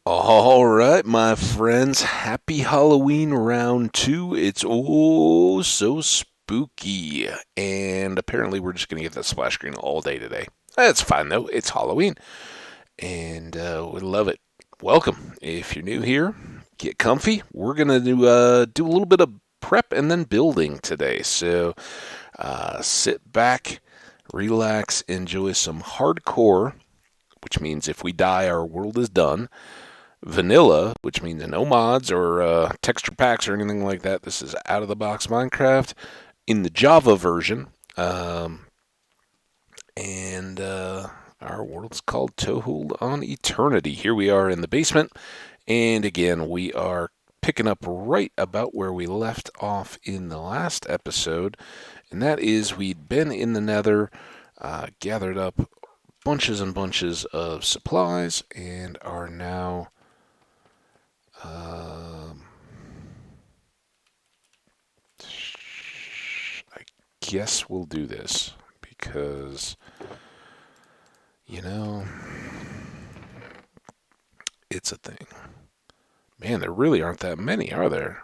All right, my friends. Happy Halloween round two. It's oh so spooky. And apparently, we're just going to get that splash screen all day today. That's fine, though. It's Halloween. And we love it. Welcome. If you're new here, get comfy. We're going to do a little bit of prep and then building today. So sit back, relax, enjoy some hardcore, which means if we die, our world is done. Vanilla, which means no mods or texture packs or anything like that. This is out of the box Minecraft in the Java version. Um, and our world's called Toehold on Eternity. Here we are in the basement. And again, we are picking up right about where we left off in the last episode. And that is we'd been in the nether, gathered up bunches and bunches of supplies, and are now I guess we'll do this because, you know, it's a thing. Man, there really aren't that many, are there?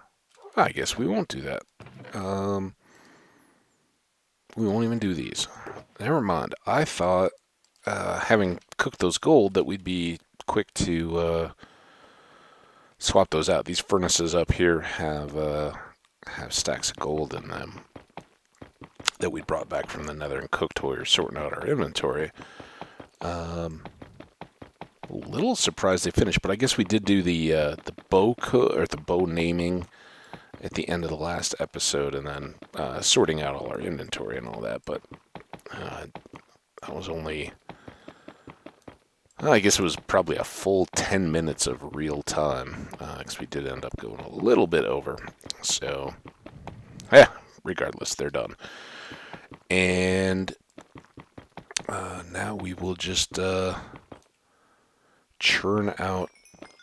I guess we won't do that. Um, we won't even do these. Never mind. I thought, having cooked those gold, that we'd be quick to swap those out. These furnaces up here have stacks of gold in them that we brought back from the nether and cooked while we were sorting out our inventory. A little surprised they finished, but I guess we did do the or the bow naming at the end of the last episode, and then sorting out all our inventory and all that. But that was only, I guess it was probably a full 10 minutes of real time, because we did end up going a little bit over. So, yeah, regardless, they're done. And now we will just churn out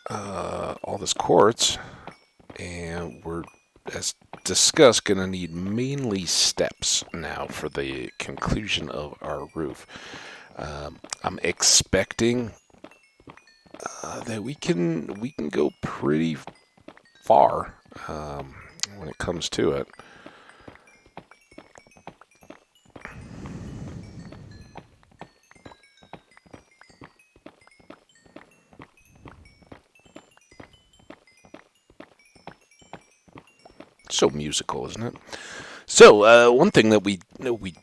all this quartz, and we're, as discussed, going to need mainly steps now for the conclusion of our roof. I'm expecting that we can go pretty far when it comes to it. So musical, isn't it? So one thing that we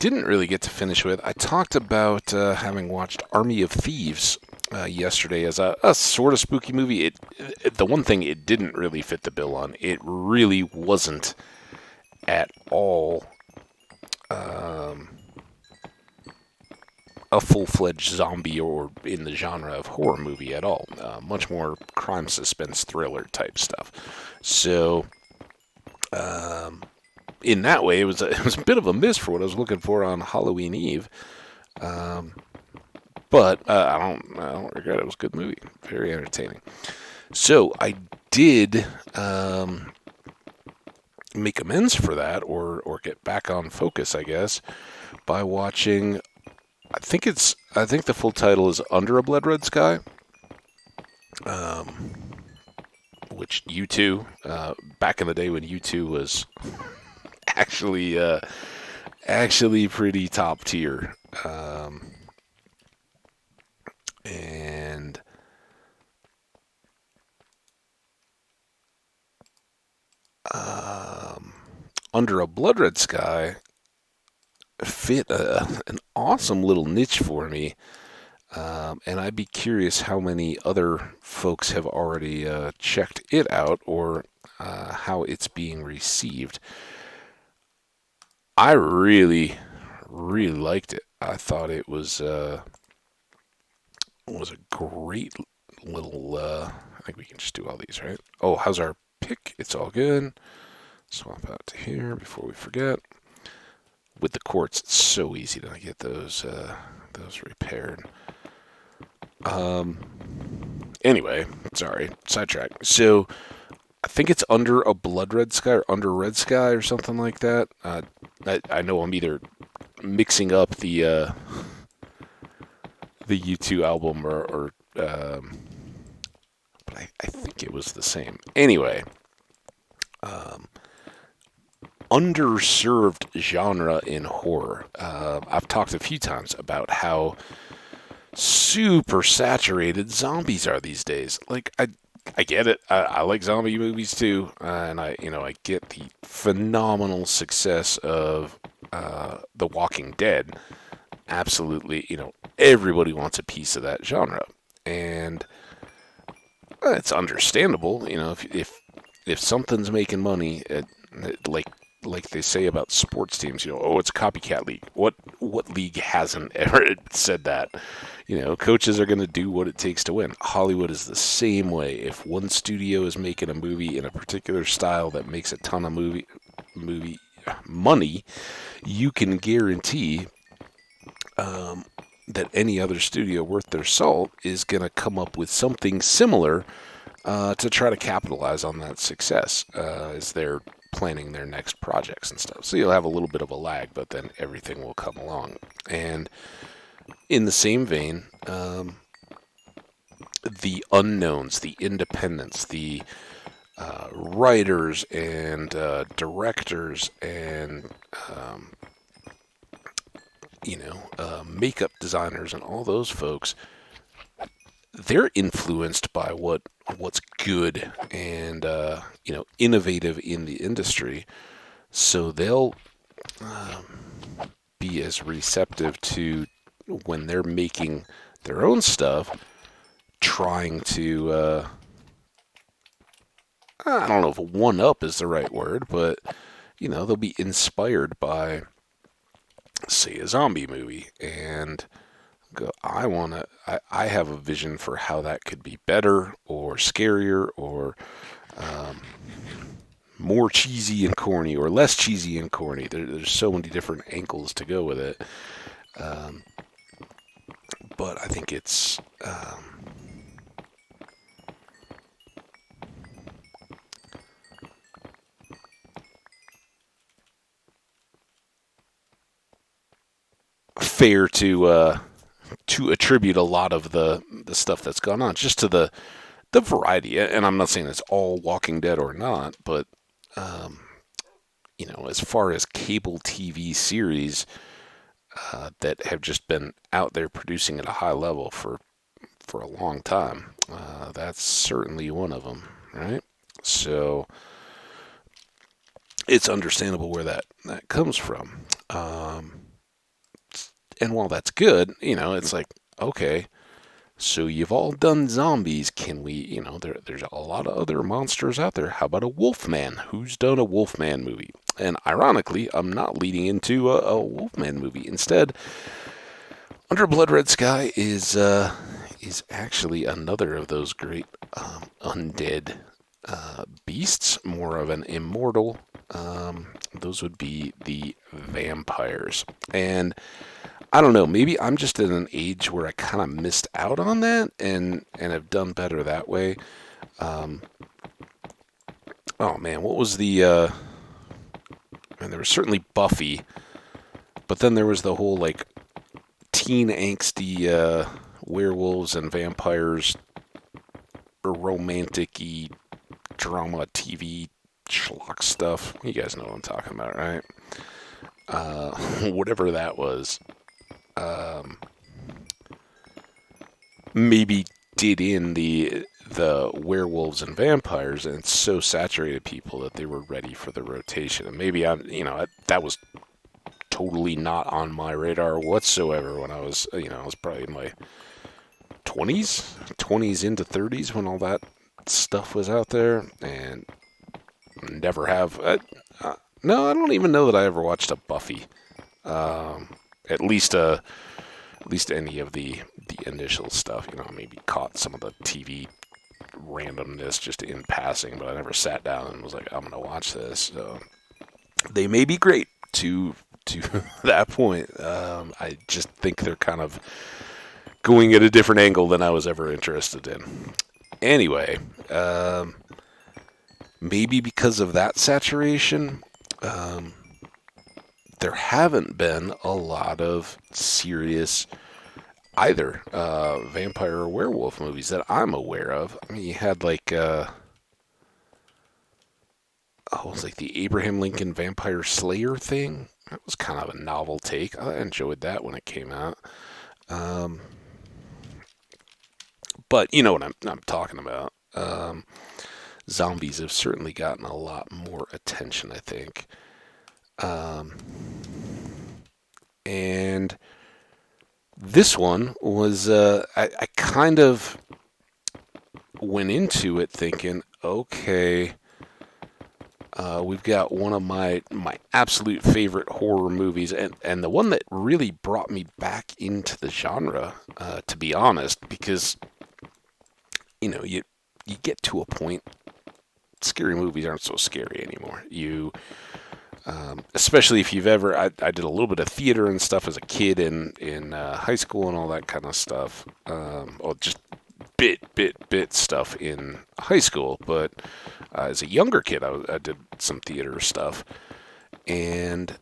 didn't really get to finish with, I talked about having watched Army of Thieves yesterday as a sort of spooky movie. The one thing it didn't really fit the bill on, it really wasn't at all a full-fledged zombie or in the genre of horror movie at all. Much more crime suspense thriller type stuff. So in that way, it was a bit of a miss for what I was looking for on Halloween Eve. But I don't regret it. It was a good movie, very entertaining. So I did make amends for that, or get back on focus, I guess, by watching. I think the full title is Under a Blood Red Sky, which U2, back in the day when U2 was actually pretty top tier, and Under a Blood Red Sky fit an awesome little niche for me. And I'd be curious how many other folks have already checked it out, or how it's being received. I really, really liked it. I thought it was a great little. I think we can just do all these, right? Oh, how's our pick? It's all good. Swap out to here before we forget. With the quartz, it's so easy to get those repaired. Anyway, sorry, sidetrack. So I think it's Under a Blood Red Sky or Under Red Sky or something like that. I know I'm either mixing up the U2 album or but think it was the same. Anyway, underserved genre in horror. I've talked a few times about how super saturated zombies are these days. Like I get it. I like zombie movies too, and I get the phenomenal success of The Walking Dead. Absolutely, everybody wants a piece of that genre, and it's understandable. If something's making money, like they say about sports teams, oh, it's a copycat league. What league hasn't ever said that? Coaches are going to do what it takes to win. Hollywood is the same way. If one studio is making a movie in a particular style that makes a ton of movie money, you can guarantee that any other studio worth their salt is going to come up with something similar to try to capitalize on that success as they're planning their next projects and stuff. So you'll have a little bit of a lag, but then everything will come along. And in the same vein, the unknowns, the independents, the writers and directors and makeup designers and all those folks, they're influenced by what's good and innovative in the industry, so they'll be as receptive to when they're making their own stuff, trying to I don't know if one up is the right word, but they'll be inspired by, say, a zombie movie and go, I have a vision for how that could be better or scarier or more cheesy and corny or less cheesy and corny. There's so many different angles to go with it. But I think it's fair to attribute a lot of the stuff that's gone on just to the variety. And I'm not saying it's all Walking Dead or not, but as far as cable TV series that have just been out there producing at a high level for a long time, that's certainly one of them, right? So it's understandable where that comes from. And while that's good, it's like, okay, so you've all done zombies. Can we, there's a lot of other monsters out there. How about a Wolfman? Who's done a Wolfman movie? And ironically, I'm not leading into a Wolfman movie. Instead, Under Blood Red Sky is actually another of those great undead beasts, more of an immortal. Those would be the vampires. And I don't know, maybe I'm just at an age where I kind of missed out on that and have done better that way. Oh man, what was the and there was certainly Buffy, but then there was the whole like teen angsty werewolves and vampires romantic-y drama TV schlock stuff. You guys know what I'm talking about, right? Whatever that was. Maybe did in the werewolves and vampires, and so saturated people that they were ready for the rotation. And maybe that was totally not on my radar whatsoever when I was probably in my 20s into 30s when all that stuff was out there, and never have. No, I don't even know that I ever watched a Buffy. At least any of the initial stuff. Maybe caught some of the TV randomness just in passing, but I never sat down and was like, I'm gonna watch this. So they may be great to that point. I just think they're kind of going at a different angle than I was ever interested in. Anyway, maybe because of that saturation, there haven't been a lot of serious either vampire or werewolf movies that I'm aware of. I mean, you had like it was like the Abraham Lincoln Vampire Slayer thing. That was kind of a novel take. I enjoyed that when it came out. Um, but you know what I'm talking about. Zombies have certainly gotten a lot more attention, I think. Um, and this one was, I kind of went into it thinking, okay, we've got one of my absolute favorite horror movies, and the one that really brought me back into the genre, to be honest, because you get to a point, scary movies aren't so scary anymore. Especially if you've ever, I did a little bit of theater and stuff as a kid in high school and all that kind of stuff. Well, just bit stuff in high school, but as a younger kid, I did some theater stuff, and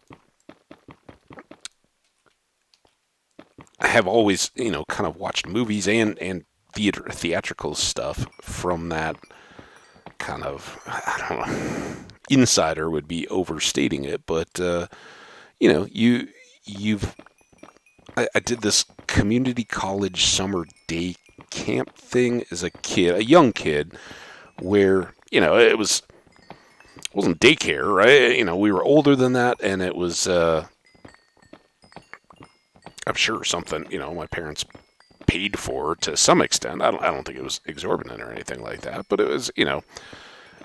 I have always, kind of watched movies and theatrical stuff from that kind of, I don't know, insider would be overstating it, but you know, you've I did this community college summer day camp thing as a kid, a young kid, where it wasn't daycare, right? We were older than that, and it was I'm sure something my parents paid for to some extent. I don't think it was exorbitant or anything like that, but it was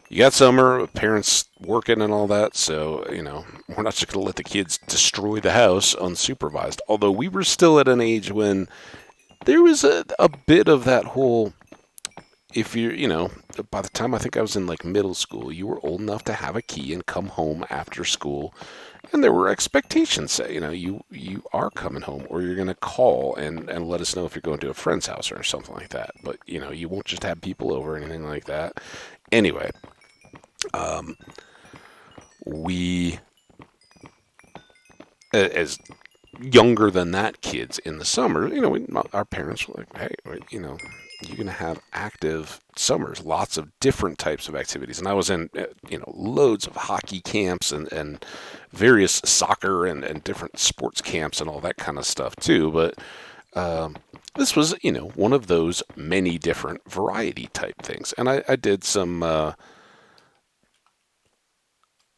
you got summer, parents working and all that, so, we're not just going to let the kids destroy the house unsupervised. Although we were still at an age when there was a bit of that whole, if by the time I think I was in like middle school, you were old enough to have a key and come home after school. And there were expectations that, you are coming home or you're going to call and let us know if you're going to a friend's house or something like that. But, you won't just have people over or anything like that. Anyway, we, as younger than that kids in the summer, our parents were like, hey, you're going to have active summers, lots of different types of activities. And I was in, loads of hockey camps and various soccer and different sports camps and all that kind of stuff too. But this was, one of those many different variety type things. And I did some,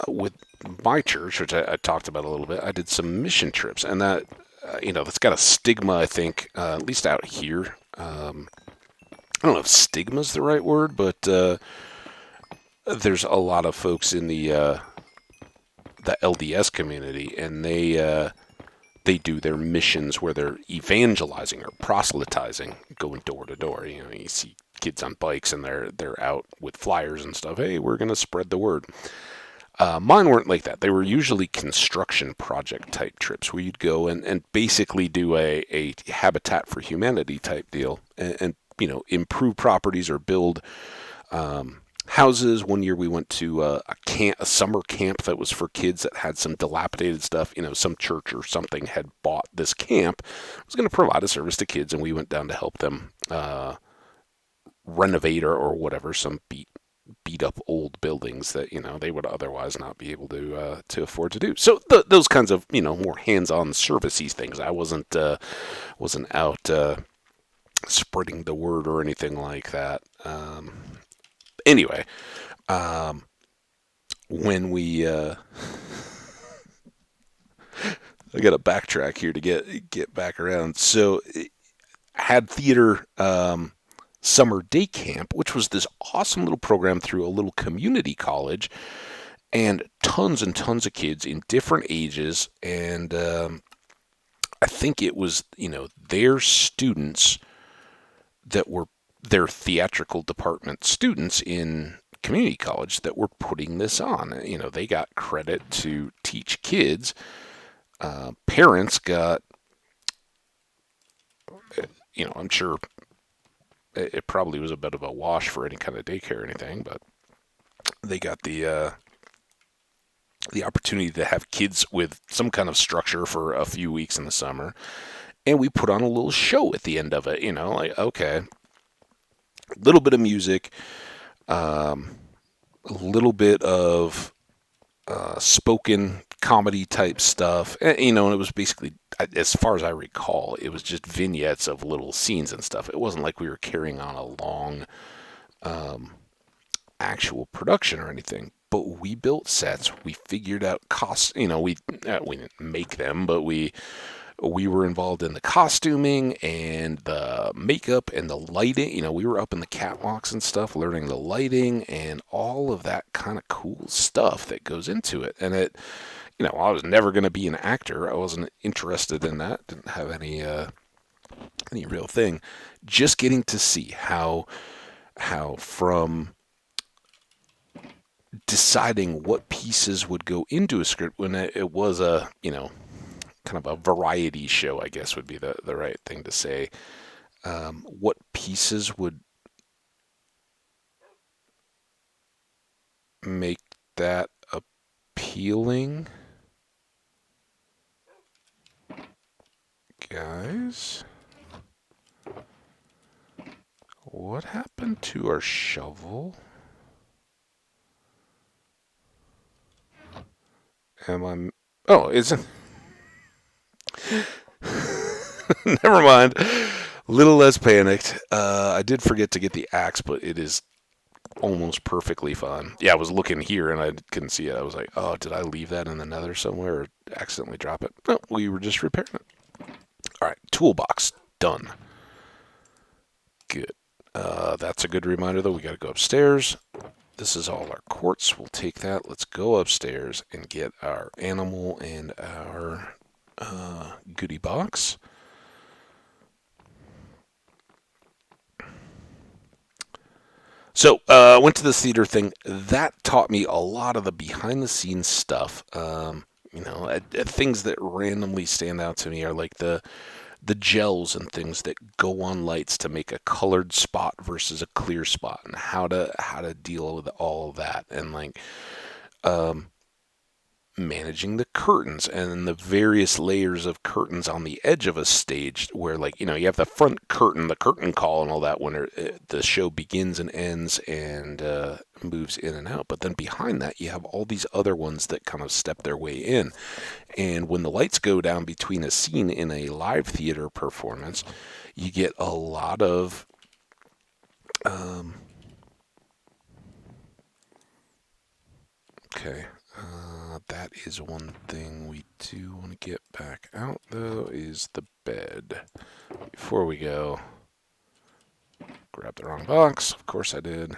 with my church, which I talked about a little bit, I did some mission trips, and that that's got a stigma, I think, at least out here. I don't know if stigma is the right word, but there's a lot of folks in the LDS community, and they do their missions where they're evangelizing or proselytizing, going door to door. You see kids on bikes and they're out with flyers and stuff. Hey, we're going to spread the word. Mine weren't like that. They were usually construction project type trips where you'd go and basically do a Habitat for Humanity type deal and improve properties or build houses. One year we went to a summer camp that was for kids that had some dilapidated stuff. Some church or something had bought this camp, was going to provide a service to kids, and we went down to help them renovate or whatever, some beat up old buildings that they would otherwise not be able to afford to do. So those kinds of more hands-on servicey things. I wasn't out spreading the word or anything like that. Anyway, when we I got to backtrack here to get back around. So I had theater summer day camp, which was this awesome little program through a little community college, and tons of kids in different ages. And I think it was their students that were their theatrical department students in community college that were putting this on. They got credit to teach kids. Parents got, I'm sure it probably was a bit of a wash for any kind of daycare or anything, but they got the opportunity to have kids with some kind of structure for a few weeks in the summer. and we put on a little show at the end of it. Like, okay, a little bit of music, um, a little bit of spoken comedy type stuff. And it was basically, as far as I recall, it was just vignettes of little scenes and stuff. It wasn't like we were carrying on a long um, actual production or anything. But we built sets. We figured out costs. We didn't make them, but we were involved in the costuming and the makeup and the lighting. We were up in the catwalks and stuff, learning the lighting and all of that kind of cool stuff that goes into it. And I was never going to be an actor. I wasn't interested in that. Didn't have any real thing. Just getting to see how from deciding what pieces would go into a script when it was a kind of a variety show, I guess would be the right thing to say. What pieces would make that appealing? Guys, what happened to our shovel? Am I... Oh, isn't... Never mind. Little less panicked. I did forget to get the axe, but it is almost perfectly fine. Yeah, I was looking here and I couldn't see it. I was like, oh, did I leave that in the nether somewhere or accidentally drop it? No, we were just repairing it. All right, toolbox. Done. Good. That's a good reminder, though. We got to go upstairs. This is all our quartz. We'll take that. Let's go upstairs and get our animal and our goodie box. So went to this theater thing. That taught me a lot of the behind the scenes stuff. Things that randomly stand out to me are like the gels and things that go on lights to make a colored spot versus a clear spot, and how to deal with all of that, and like managing the curtains and the various layers of curtains on the edge of a stage where, like, you have the front curtain, the curtain call and all that when the show begins and ends and moves in and out. But then behind that, you have all these other ones that kind of step their way in. And when the lights go down between a scene in a live theater performance, you get a lot of okay. That is one thing we do want to get back out, though, is the bed. Before we go, grab the wrong box. Of course I did.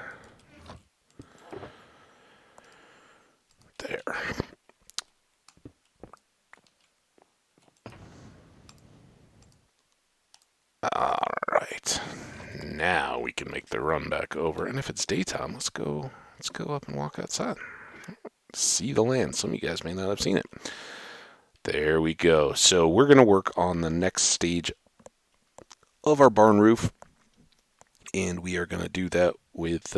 There. All right. Now we can make the run back over. And if it's daytime, let's go up and walk outside. See the land. Some of you guys may not have seen it. There we go. So we're going to work on the next stage of our barn roof, and we are going to do that with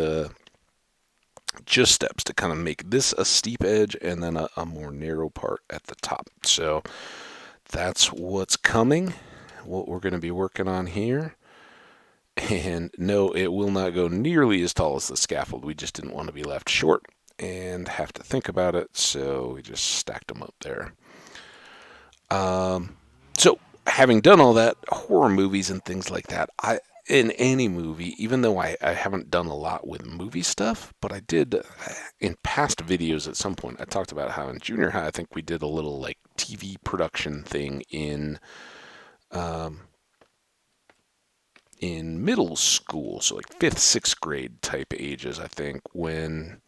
just steps to kind of make this a steep edge and then a more narrow part at the top. So that's what's coming, what we're going to be working on here. And no, it will not go nearly as tall as the scaffold. We just didn't want to be left short and have to think about it, so we just stacked them up there. So having done all that, horror movies and things like that, in any movie, even though I haven't done a lot with movie stuff, but I did in past videos at some point, I talked about how in junior high, I think we did a little like TV production thing in middle school, so like 5th, 6th grade type ages, I think, when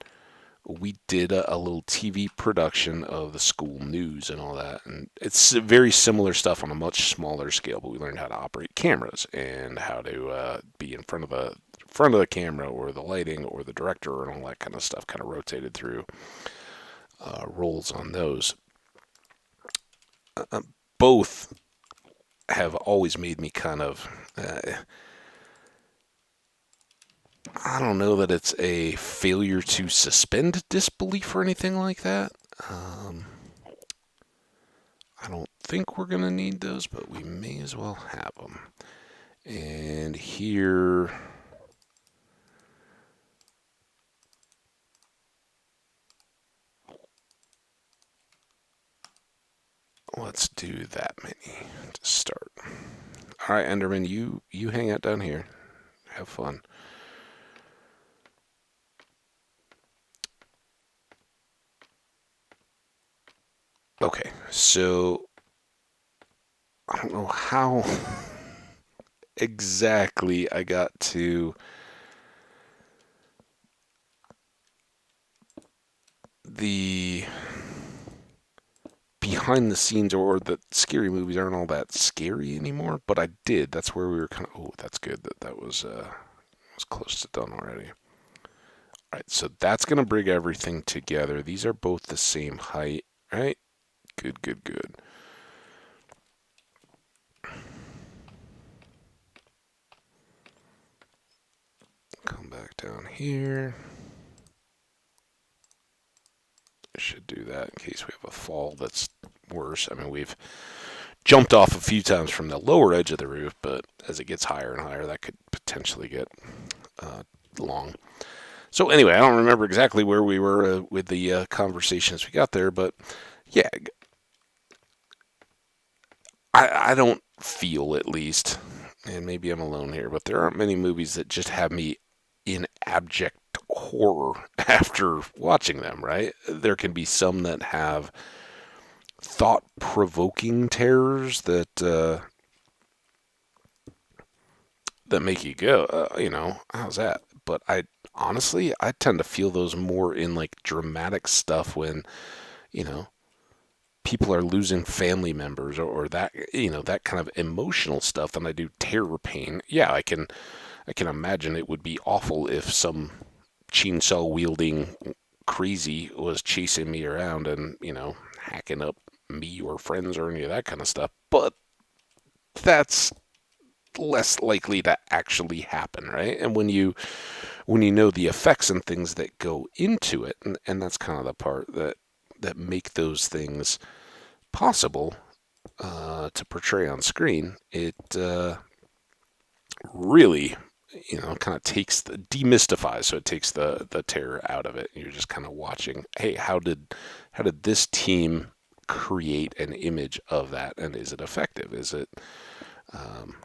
we did a little TV production of the school news and all that. And it's very similar stuff on a much smaller scale, but we learned how to operate cameras and how to be in front of the camera, or the lighting, or the director, and all that kind of stuff. Kind of rotated through roles on those. Both have always made me kind of I don't know that it's a failure to suspend disbelief or anything like that. I don't think we're going to need those, but we may as well have them. And here, let's do that many to start. All right, Enderman, you hang out down here. Have fun. Okay, so I don't know how exactly I got to the behind the scenes, or the scary movies aren't all that scary anymore, but I did. That's where we were kind of, oh, that's good that was close to done already. All right, so that's going to bring everything together. These are both the same height, right? Good, good, good. Come back down here. Should do that in case we have a fall that's worse. I mean, we've jumped off a few times from the lower edge of the roof, but as it gets higher and higher, that could potentially get long. So anyway, I don't remember exactly where we were with the conversations we got there, but yeah, I don't feel, at least, and maybe I'm alone here, but there aren't many movies that just have me in abject horror after watching them, right? There can be some that have thought-provoking terrors that make you go, how's that? But I tend to feel those more in like dramatic stuff when, you know, people are losing family members, or that, that kind of emotional stuff than I do terror pain. Yeah, I can imagine it would be awful if some chainsaw wielding crazy was chasing me around and, hacking up me or friends or any of that kind of stuff. But that's less likely to actually happen, right? And when you know the effects and things that go into it, and that's kind of the part that make those things possible to portray on screen, it really, kind of demystifies. So it takes the terror out of it. You're just kind of watching. Hey, how did this team create an image of that, and is it effective? Um,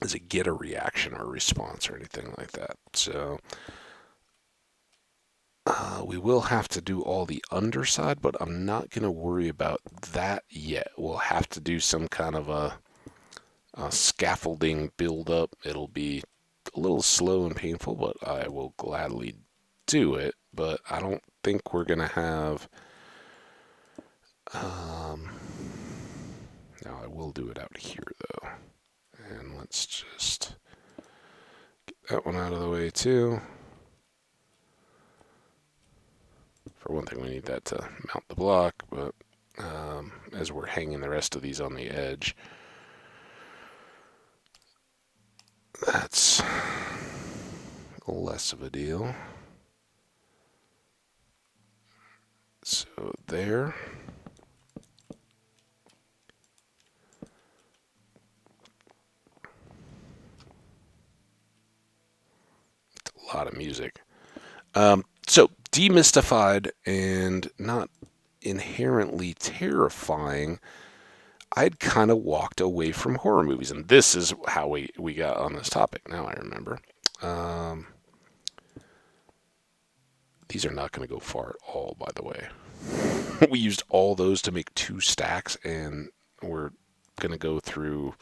does it get a reaction or a response or anything like that? So we will have to do all the underside, but I'm not going to worry about that yet. We'll have to do some kind of a scaffolding build up. It'll be a little slow and painful, but I will gladly do it. But I don't think we're going to have. Um, Now I will do it out here though. And let's just get that one out of the way too. For one thing, we need that to mount the block, but as we're hanging the rest of these on the edge, that's less of a deal. So there. It's a lot of music. So demystified and not inherently terrifying, I'd kind of walked away from horror movies, and this is how we got on this topic. Now I remember. Um, these are not going to go far at all, by the way. We used all those to make 2 stacks, and we're going to go through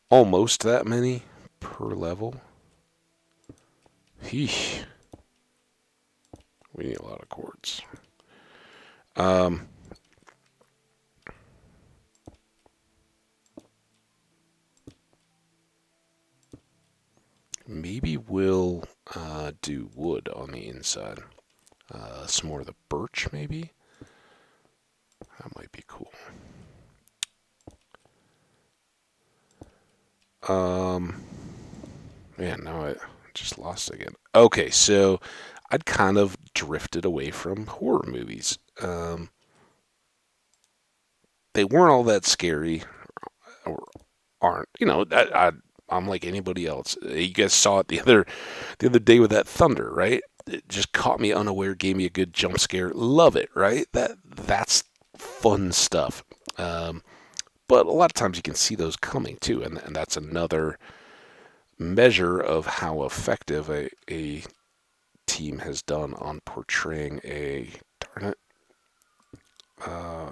almost that many per level. Heesh. We need a lot of quartz. Maybe we'll do wood on the inside. Some more of the birch, maybe? That might be cool. Man, now I just lost again. Okay, so I'd kind of drifted away from horror movies. they weren't all that scary, or aren't. I'm like anybody else. You guys saw it the other day with that thunder, right? It just caught me unaware, gave me a good jump scare. Love it, right? That's fun stuff. Um, but a lot of times you can see those coming too, and that's another measure of how effective a team has done on portraying darn it, uh,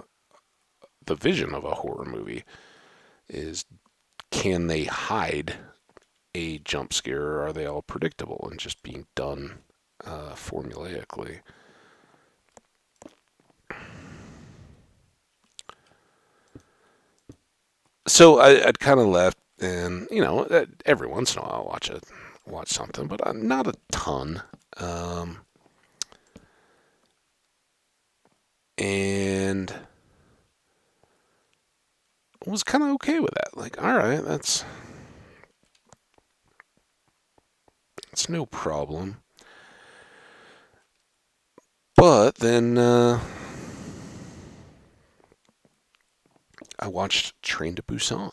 the vision of a horror movie is, can they hide a jump scare, or are they all predictable and just being done formulaically? So I'd kind of left, and every once in a while I'll watch something, but not a ton. Um, and was kind of okay with that. Like, all right, that's no problem. But then I watched Train to Busan,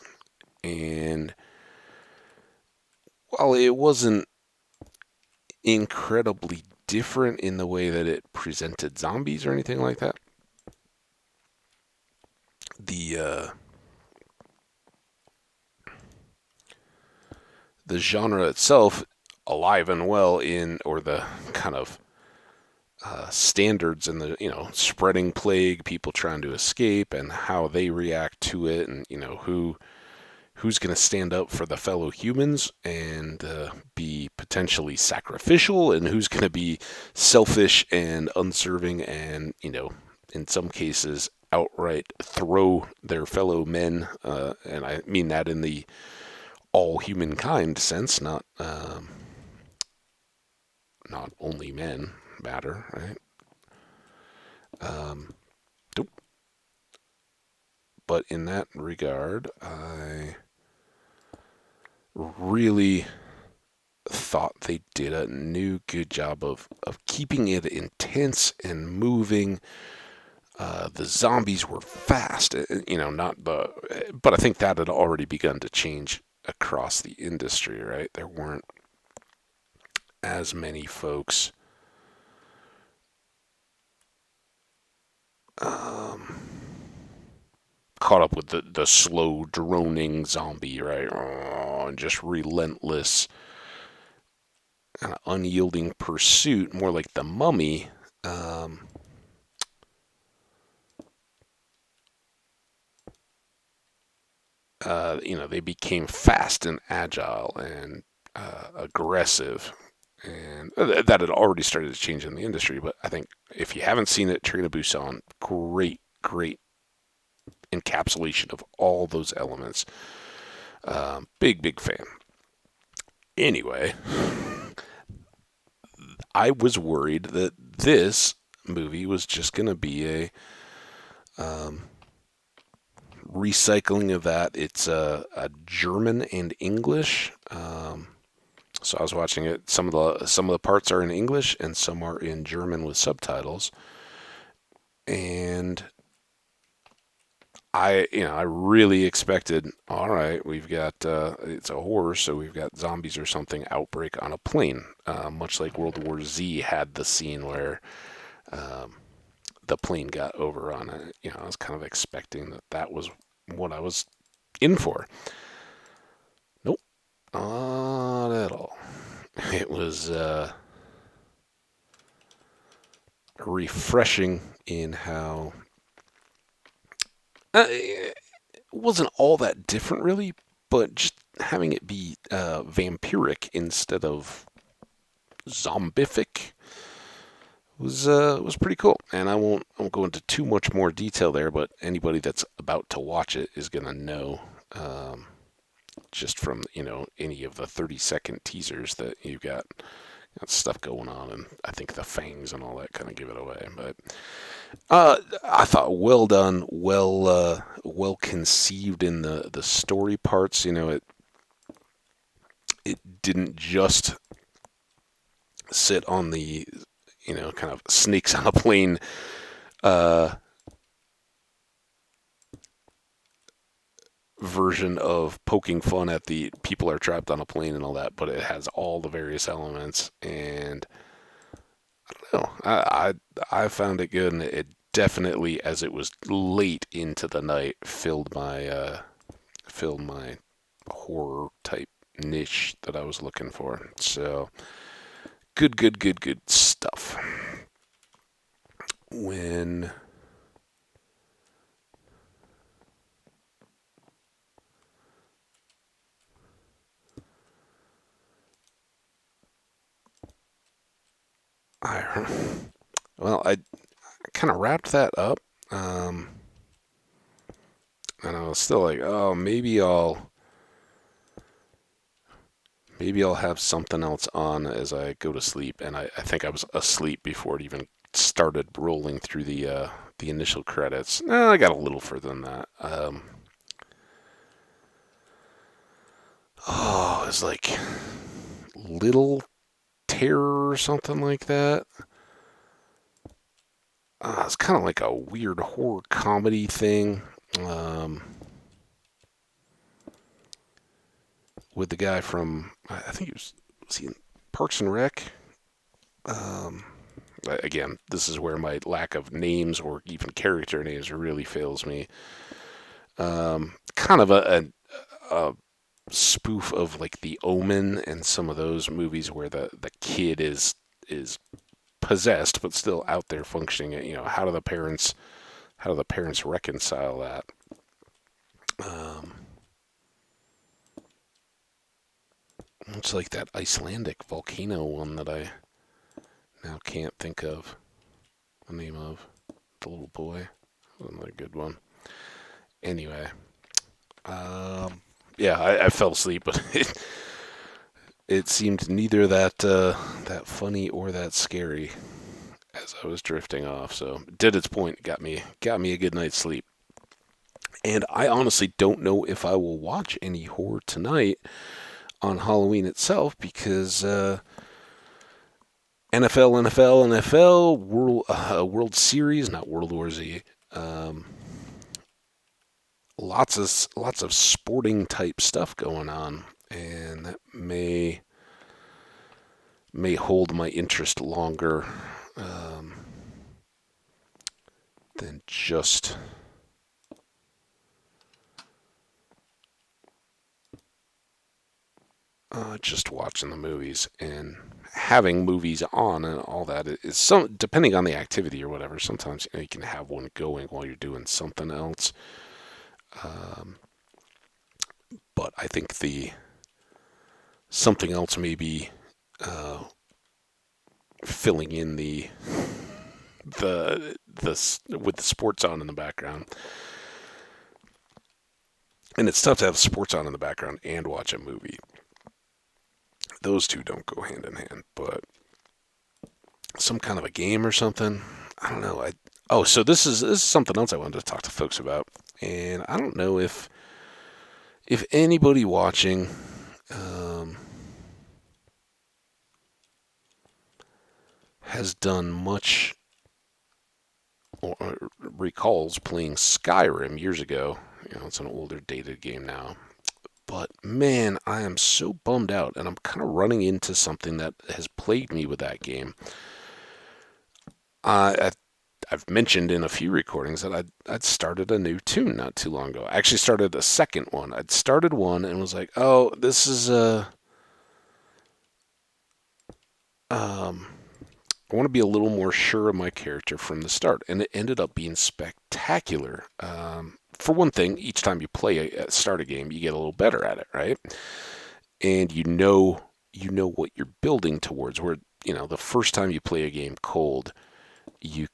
and while it wasn't incredibly different in the way that it presented zombies or anything like that, the the genre itself, alive and well in, or the kind of standards, and the spreading plague, people trying to escape, and how they react to it, and who's going to stand up for the fellow humans and be potentially sacrificial, and who's going to be selfish and unserving, and in some cases outright throw their fellow men, and I mean that in the all humankind sense, not only men matter, right? Um, but in that regard, I really thought they did a new good job of keeping it intense and moving. The zombies were fast, not but I think that had already begun to change across the industry, right? There weren't as many folks um, caught up with the slow droning zombie, right? And just relentless, kind of unyielding pursuit, more like the mummy. Um, they became fast and agile and aggressive, and that had already started to change in the industry. But I think if you haven't seen it, Train to Busan, great encapsulation of all those elements. Big fan. Anyway, I was worried that this movie was just going to be a recycling of that. It's a German and English. So I was watching it. Some of the parts are in English and some are in German with subtitles. And I really expected. All right, we've got it's a horror, so we've got zombies or something outbreak on a plane, much like World War Z had the scene where um, the plane got overrun. I was kind of expecting that was what I was in for. Nope, not at all. It was refreshing in how it wasn't all that different, really, but just having it be vampiric instead of zombific was pretty cool. And I won't go into too much more detail there, but anybody that's about to watch it is gonna know. Just from any of the 30-second teasers that you've got stuff going on, and I think the fangs and all that kind of give it away. But I thought well done, well conceived in the story parts. It didn't just sit on the kind of snakes on a plane uh, version of poking fun at the people are trapped on a plane and all that, but it has all the various elements. And no, I found it good, and it definitely, as it was late into the night, filled my horror type niche that I was looking for. So good stuff. When I well, I kind of wrapped that up, um, and I was still like, oh, maybe I'll have something else on as I go to sleep. And I think I was asleep before it even started rolling through the initial credits. I got a little further than that. Oh, it was like Little Terror or something like that. It's kind of like a weird horror comedy thing. Um, with the guy from, I think was he in Parks and Rec? Um, Again, this is where my lack of names or even character names really fails me. Kind of a spoof of like The Omen and some of those movies where the kid is possessed but still out there functioning. How do the parents reconcile that? Um, it's like that Icelandic volcano one that I now can't think of the name of. The little boy, another good one. Anyway, yeah, I fell asleep, but it seemed neither that funny or that scary as I was drifting off. So it did its point, got me a good night's sleep. And I honestly don't know if I will watch any horror tonight on Halloween itself because NFL, World Series, not World War Z. Um, lots of sporting type stuff going on, and that may hold my interest longer um, than just watching the movies. And having movies on and all that is some, depending on the activity or whatever. Sometimes you can have one going while you're doing something else. Um, but I think the something else may be uh, filling in the with the sports on in the background. And it's tough to have sports on in the background and watch a movie. Those two don't go hand in hand, but some kind of a game or something. I don't know. So this is something else I wanted to talk to folks about, and I don't know if anybody watching um, has done much or recalls playing Skyrim years ago. It's an older, dated game now. But man, I am so bummed out, and I'm kind of running into something that has plagued me with that game. I've mentioned in a few recordings that I'd started a new tune not too long ago. I actually started a second one. I'd started one and was like, oh, this is um, I want to be a little more sure of my character from the start, and it ended up being spectacular. For one thing, each time you start a game, you get a little better at it, right? And you know what you're building towards. Where the first time you play a game cold, you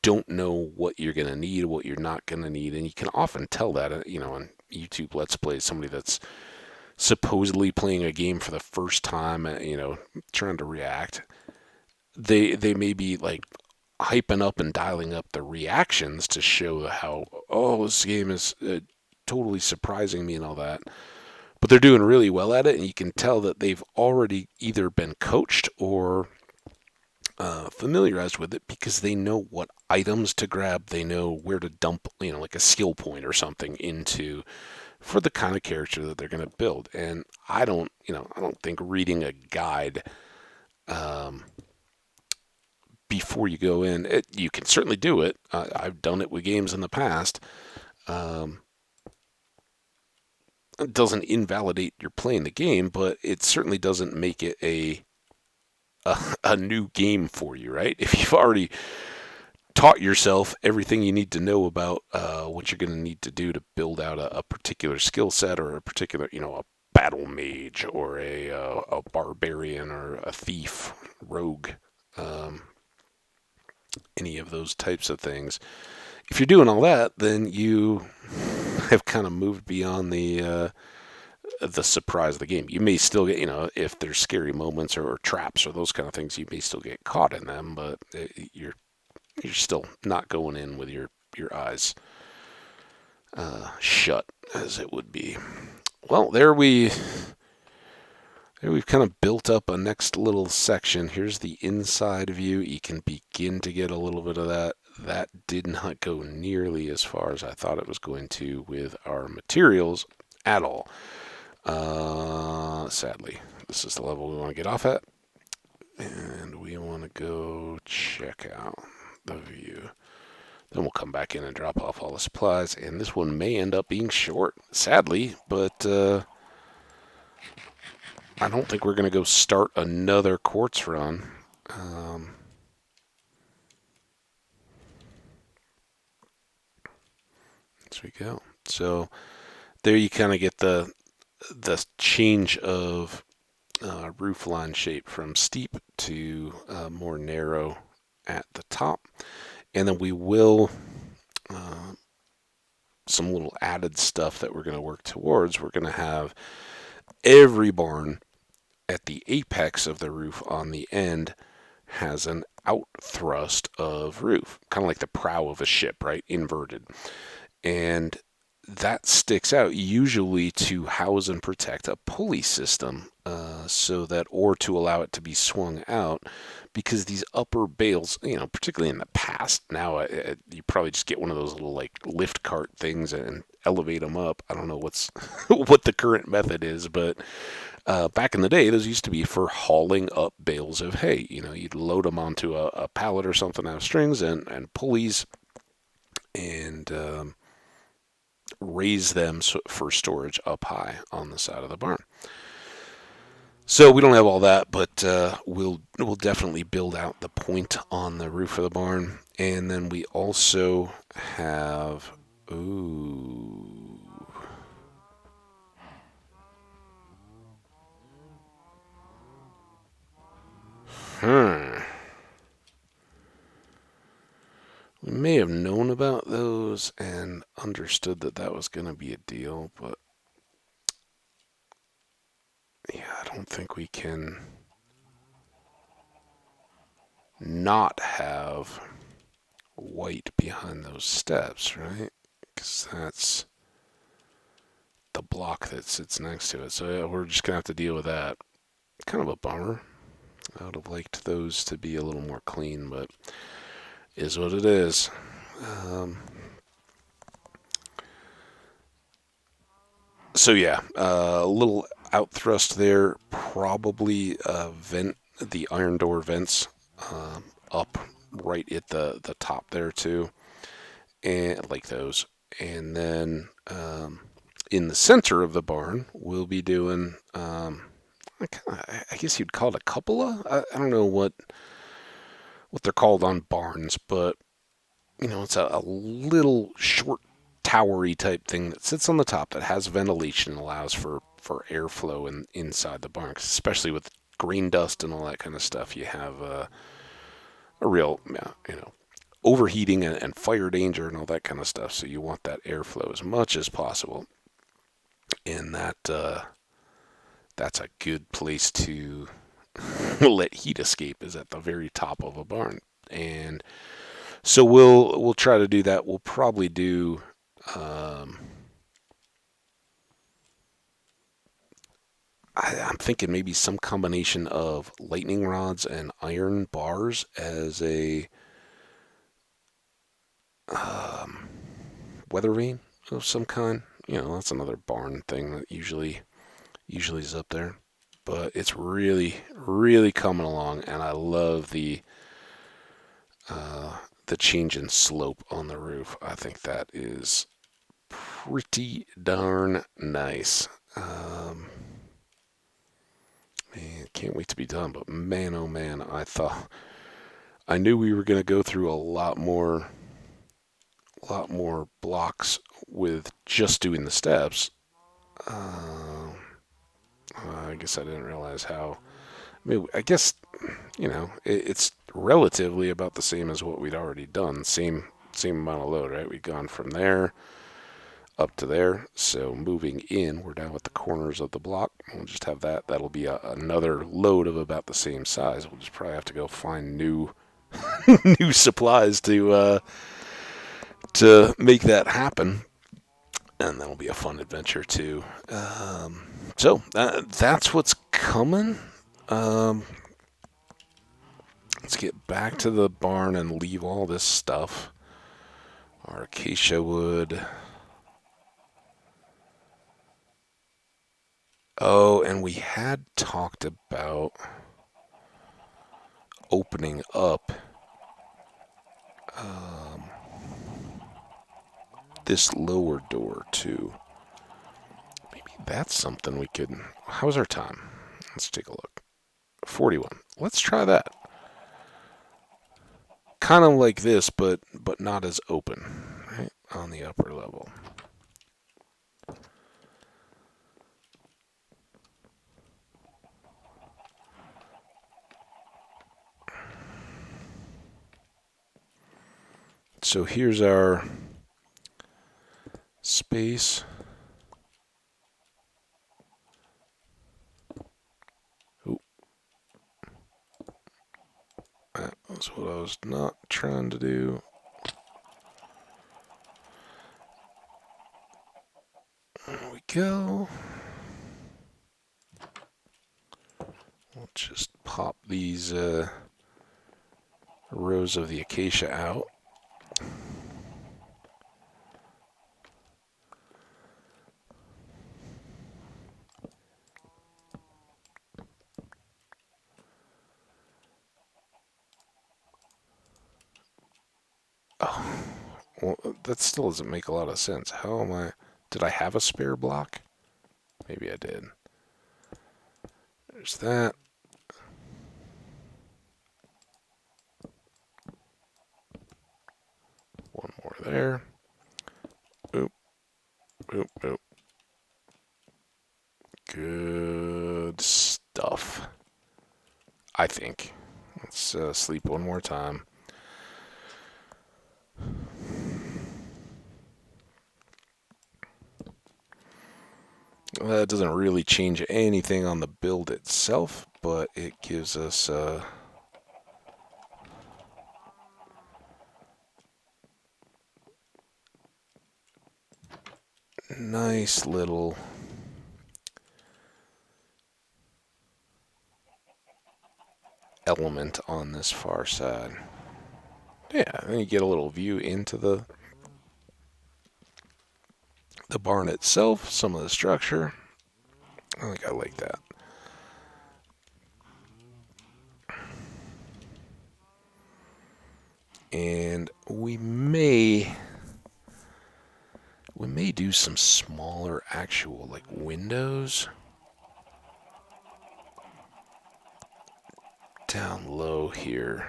don't know what you're gonna need, what you're not gonna need, and you can often tell that on YouTube Let's Plays, somebody that's supposedly playing a game for the first time, trying to react. They may be like hyping up and dialing up the reactions to show how, oh, this game is totally surprising me and all that. But they're doing really well at it, and you can tell that they've already either been coached or familiarized with it because they know what items to grab, they know where to dump, like a skill point or something into for the kind of character that they're going to build. And I don't think reading a guide before you go in, you can certainly do it. I've done it with games in the past. Um, it doesn't invalidate your playing the game, but it certainly doesn't make it a new game for you, right? If you've already taught yourself everything you need to know about what you're going to need to do to build out a particular skill set or a particular, a battle mage or a barbarian or a thief, rogue, um, any of those types of things. If you're doing all that, then you have kind of moved beyond the surprise of the game. You may still get, if there's scary moments or traps or those kind of things, you may still get caught in them, but you're still not going in with your eyes shut, as it would be. Well, there we've kind of built up a next little section. Here's the inside view. You can begin to get a little bit of that. That did not go nearly as far as I thought it was going to with our materials at all. Sadly, this is the level we want to get off at. And we want to go check out the view. Then we'll come back in and drop off all the supplies. And this one may end up being short, sadly, but I don't think we're going to go start another quartz run. As we go. So there you kind of get the change of roof line shape from steep to more narrow at the top. And then we will, some little added stuff that we're going to work towards. We're going to have every barn at the apex of the roof on the end has an out thrust of roof, kind of like the prow of a ship, right? Inverted. And that sticks out usually to house and protect a pulley system so that, or to allow it to be swung out, because these upper bales, particularly in the past, now you probably just get one of those little like lift cart things and elevate them up. I don't know what the current method is, but back in the day, those used to be for hauling up bales of hay. You'd load them onto a pallet or something out of strings and pulleys and raise them for storage up high on the side of the barn. So we don't have all that, but we'll definitely build out the point on the roof of the barn, and then we also have we may have known about those and understood that was going to be a deal, but yeah, I don't think we can not have white behind those steps, right? Because that's the block that sits next to it. So yeah, we're just going to have to deal with that. Kind of a bummer. I would have liked those to be a little more clean, but is what it is. So yeah, a little out thrust there. Probably vent the iron door vents up right at the top there too, and like those. And then in the center of the barn, we'll be doing. I guess you'd call it a cupola. I don't know what they're called on barns, but it's a little short towery type thing that sits on the top that has ventilation and allows for airflow inside the barn, especially with grain dust and all that kind of stuff. You have a real, overheating and fire danger and all that kind of stuff. So you want that airflow as much as possible, and that's a good place to let heat escape, is at the very top of a barn. And so we'll try to do that. We'll probably do I'm thinking maybe some combination of lightning rods and iron bars as a um, weather vane of some kind. That's another barn thing that usually is up there. But it's really, really coming along, and I love uh, the change in slope on the roof. I think that is pretty darn nice. Man, can't wait to be done. But man, oh man, I knew we were going to go through a lot more blocks with just doing the steps. Uh, I guess I didn't realize how. I guess it's relatively about the same as what we'd already done. Same amount of load, right? We'd gone from there up to there. So moving in, we're down at the corners of the block. We'll just have that. That'll be another load of about the same size. We'll just probably have to go find new new supplies to make that happen, and that'll be a fun adventure too. So that's what's coming. Um, let's get back to the barn and leave all this stuff. Our acacia wood. Oh, and we had talked about opening up um, this lower door too. Maybe that's something we could. How's our time? Let's take a look. 41. Let's try that. Kind of like this, but not as open, right? On the upper level. So here's our space. Ooh, that was what I was not trying to do. There we go. We'll just pop these rows of the acacia out. Oh, well, that still doesn't make a lot of sense. How am I? Did I have a spare block? Maybe I did. There's that. One more there. Oop, oop, oop. Good stuff. I think. Let's sleep one more time. That doesn't really change anything on the build itself, but it gives us a nice little element on this far side. Yeah, then you get a little view into the barn itself, some of the structure. I think I like that. And we may do some smaller actual like windows down low here.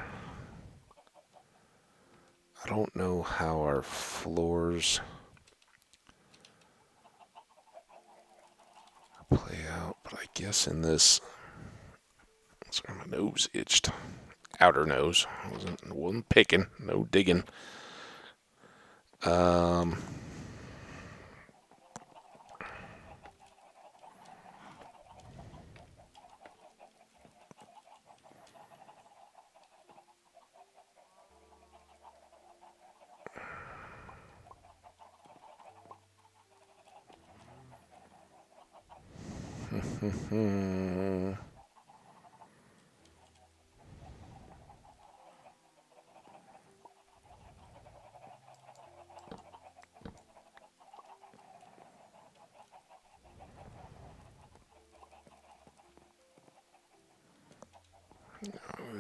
I don't know how our floors play out, but I guess in this, sorry, my nose itched. Outer nose wasn't picking, no digging. Um, We'll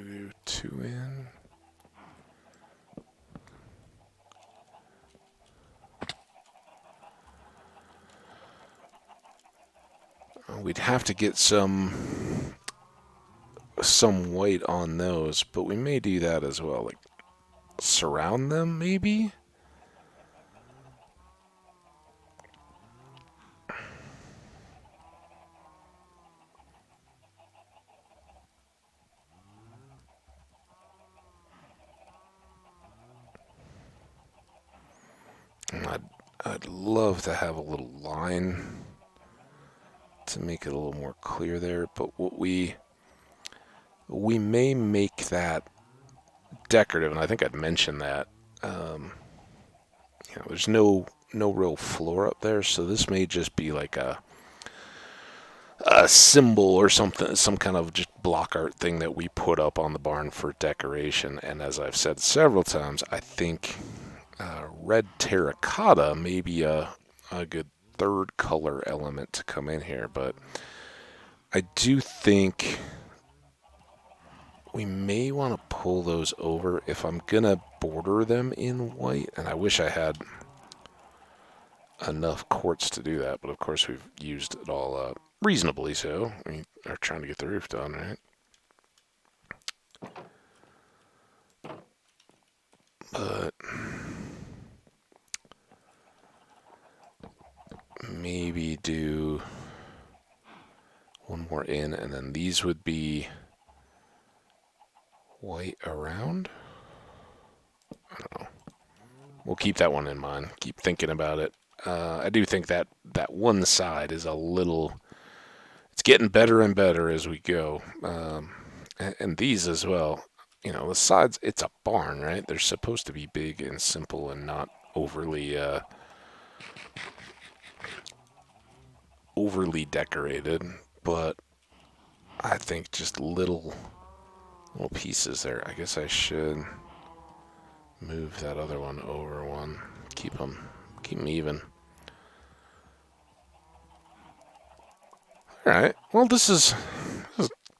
do 2 in. We'd have to get some white on those, but we may do that as well. Like surround them, maybe. I'd love to have a little line to make it a little more clear there, but what we may make that decorative, and I think I'd mentioned that. There's no real floor up there, so this may just be like a symbol or something, some kind of just block art thing that we put up on the barn for decoration. And as I've said several times, I think red terracotta may be a good third color element to come in here, but I do think we may want to pull those over if I'm gonna border them in white, and I wish I had enough quartz to do that, but of course we've used it all up reasonably so. We are trying to get the roof done, right? But maybe do one more in, and then these would be white around. I don't know. We'll keep that one in mind. Keep thinking about it. I do think that one side is a little. It's getting better and better as we go, and these as well. The sides. It's a barn, right? They're supposed to be big and simple and not overly decorated. But I think just little pieces there. I guess I should move that other one over one. Keep them even. All right. Well, this has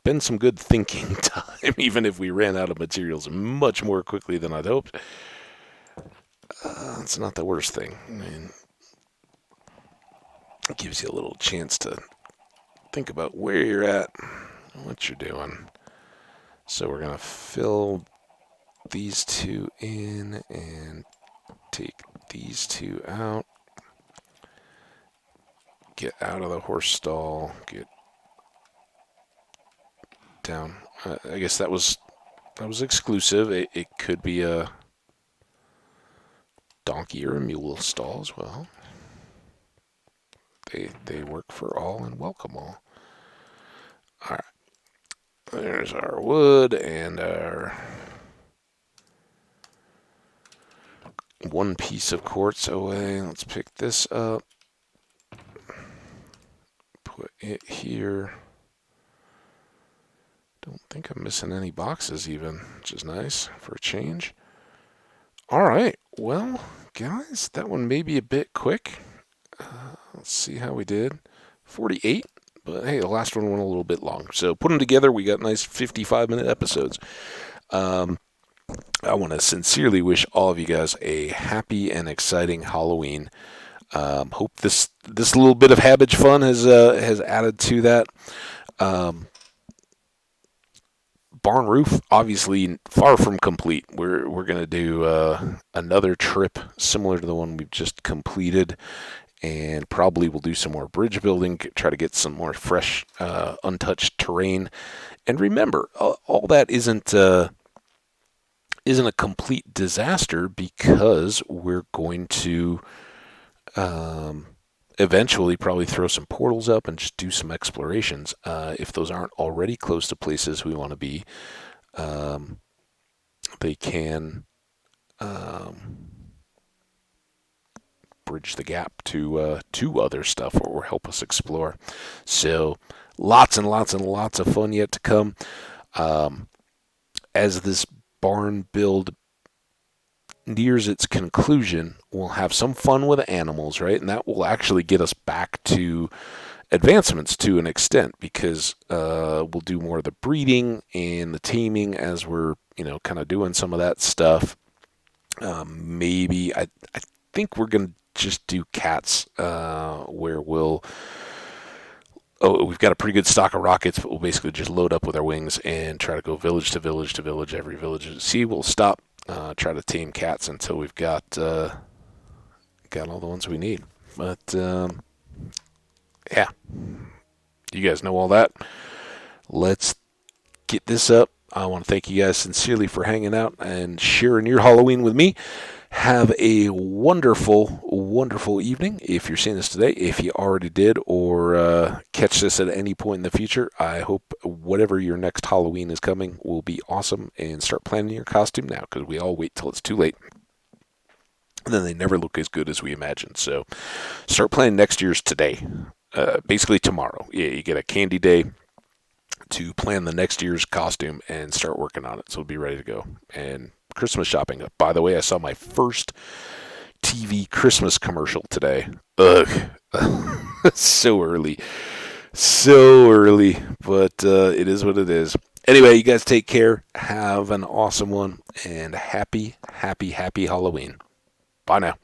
been some good thinking time, even if we ran out of materials much more quickly than I'd hoped. It's not the worst thing. I mean, it gives you a little chance to think about where you're at, what you're doing. So we're going to fill these two in and take these two out. Get out of the horse stall. Get down. I guess that was exclusive. It could be a donkey or a mule stall as well. They work for all and welcome all. All right. There's our wood and our one piece of quartz away. Let's pick this up. Put it here. Don't think I'm missing any boxes even, which is nice for a change. All right. Well, guys, that one may be a bit quick. Let's see how we did. 48. But hey, the last one went a little bit long. So put them together, we got nice 55-minute episodes. I want to sincerely wish all of you guys a happy and exciting Halloween. Hope this little bit of Hambbage fun has added to that. Barn roof, obviously far from complete. We're going to do another trip similar to the one we've just completed, and probably we'll do some more bridge building, try to get some more fresh, untouched terrain. And remember, all that isn't a complete disaster, because we're going to eventually probably throw some portals up and just do some explorations. If those aren't already close to places we want to be, they can bridge the gap to other stuff or help us explore. So lots and lots and lots of fun yet to come. As this barn build nears its conclusion, we'll have some fun with animals, right? And that will actually get us back to advancements to an extent, because we'll do more of the breeding and the taming as we're, kind of doing some of that stuff. Maybe I think we're going to just do cats, where we've got a pretty good stock of rockets, but we'll basically just load up with our wings and try to go village to village to village. Every village we see, we'll stop, try to tame cats until we've got all the ones we need. But yeah, you guys know all that. Let's get this up. I want to thank you guys sincerely for hanging out and sharing your Halloween with me. Have a wonderful, wonderful evening if you're seeing this today. If you already did, or catch this at any point in the future, I hope whatever your next Halloween is coming will be awesome, and start planning your costume now, because we all wait till it's too late. And then they never look as good as we imagined. So start planning next year's today. Basically tomorrow. Yeah, you get a candy day to plan the next year's costume and start working on it, so it'll be ready to go. And Christmas shopping. By the way, I saw my first TV Christmas commercial today. Ugh. So early. So early. But it is what it is. Anyway, you guys take care. Have an awesome one. And happy, happy, happy Halloween. Bye now.